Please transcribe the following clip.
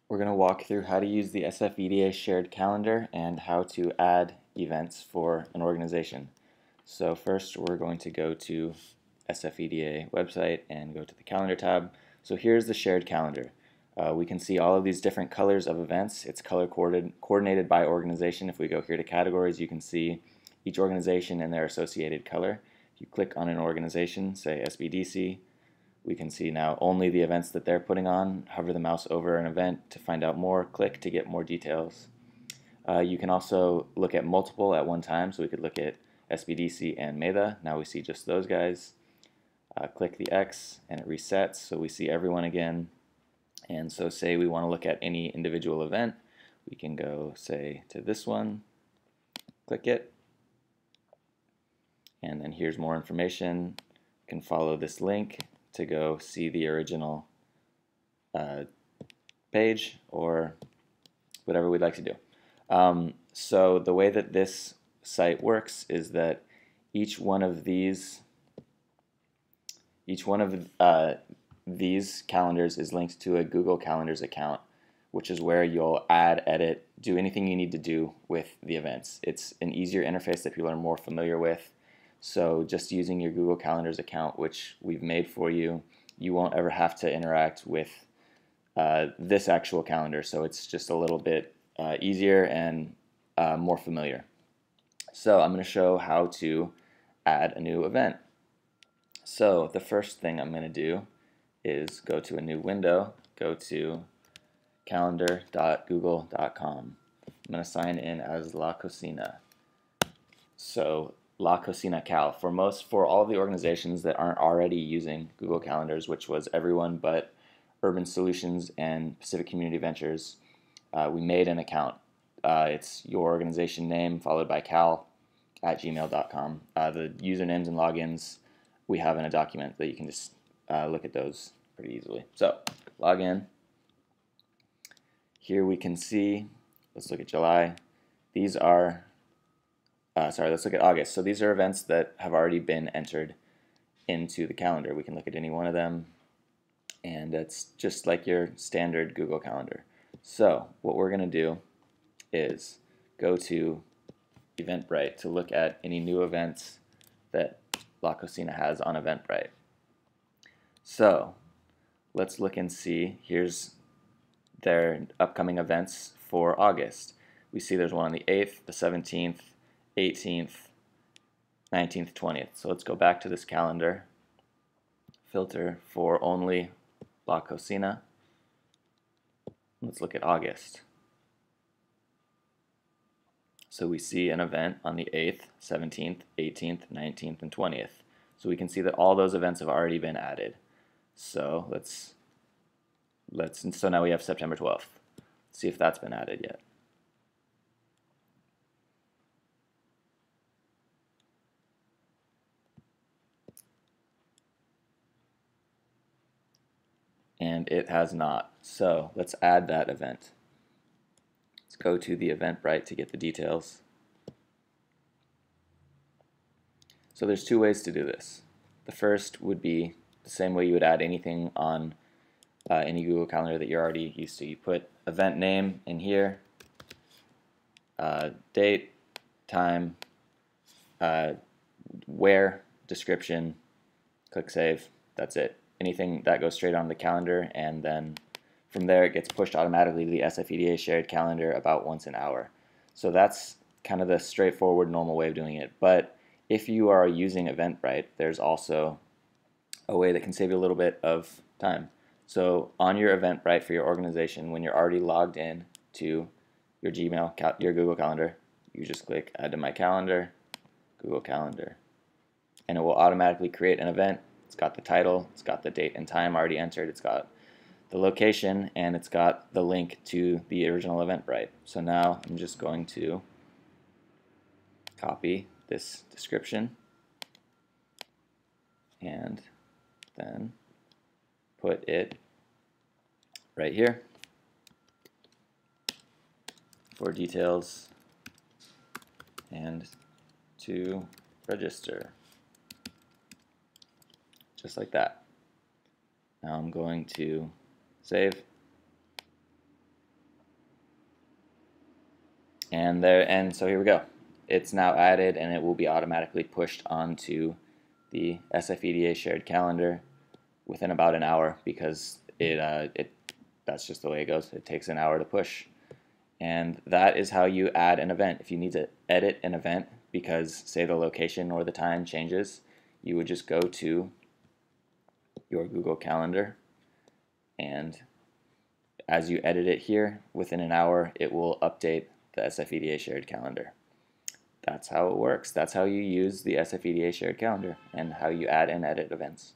We're going to walk through how to use the SFEDA shared calendar and how to add events for an organization. So first we're going to go to SFEDA website and go to the calendar tab. So here's the shared calendar. We can see all of these different colors of events. It's color coordinated by organization. If we go here to categories, you can see each organization and their associated color. If you click on an organization, say SBDC, we can see now only the events that they're putting on. Hover the mouse over an event to find out more. Click to get more details. You can also look at multiple at one time, so we could look at SBDC and MEDA. Now we see just those guys. Click the X and it resets, so we see everyone again. And so say we want to look at any individual event, we can go, say, to this one, click it, and then here's more information. You can follow this link to go see the original page or whatever we'd like to do. So the way that this site works is that each one of these calendars is linked to a Google Calendars account, which is where you'll add, edit, do anything you need to do with the events. It's an easier interface that people are more familiar with. So just using your Google Calendars account, which we've made for you, you won't ever have to interact with this actual calendar. So it's just a little bit easier and more familiar. So I'm going to show how to add a new event. So the first thing I'm going to do is go to a new window, go to calendar.google.com. I'm going to sign in as La Cocina. So La Cocina Cal. For all of the organizations that aren't already using Google Calendars, which was everyone but Urban Solutions and Pacific Community Ventures, we made an account. It's your organization name followed by cal@gmail.com. The usernames and logins we have in a document that you can just look at those pretty easily. So log in. Here we can see, let's look at July. These are, let's look at August. So these are events that have already been entered into the calendar. We can look at any one of them, and it's just like your standard Google Calendar. So what we're going to do is go to Eventbrite to look at any new events that La Cocina has on Eventbrite. So let's look and see. Here's their upcoming events for August. We see there's one on the 8th, the 17th, 18th, 19th, 20th. So let's go back to this calendar, filter for only La Cocina. Let's look at August. So we see an event on the 8th, 17th, 18th, 19th, and 20th. So we can see that all those events have already been added. So so now we have September 12th. Let's see if that's been added yet. And it has not. So let's add that event. Let's go to the Eventbrite to get the details. So there's two ways to do this. The first would be the same way you would add anything on any Google Calendar that you're already used to. You put event name in here, date, time, where, description, click save. That's it. Anything that goes straight on the calendar, and then from there it gets pushed automatically to the SFEDA shared calendar about once an hour. So that's kind of the straightforward normal way of doing it. But if you are using Eventbrite, there's also a way that can save you a little bit of time. So on your Eventbrite for your organization, when you're already logged in to your your Google Calendar, you just click Add to My Calendar, Google Calendar, and it will automatically create an event. It's got the title, it's got the date and time already entered, it's got the location, and it's got the link to the original Eventbrite. So now I'm just going to copy this description and then put it right here for details and to register, just like that. Now I'm going to save, And so here we go. It's now added, and it will be automatically pushed onto the SFEDA shared calendar within about an hour, because that's just the way it goes. It takes an hour to push. And that is how you add an event. If you need to edit an event because, say, the location or the time changes, you would just go to your Google Calendar, and as you edit it here, within an hour, it will update the SFEDA shared calendar. That's how it works. That's how you use the SFEDA shared calendar and how you add and edit events.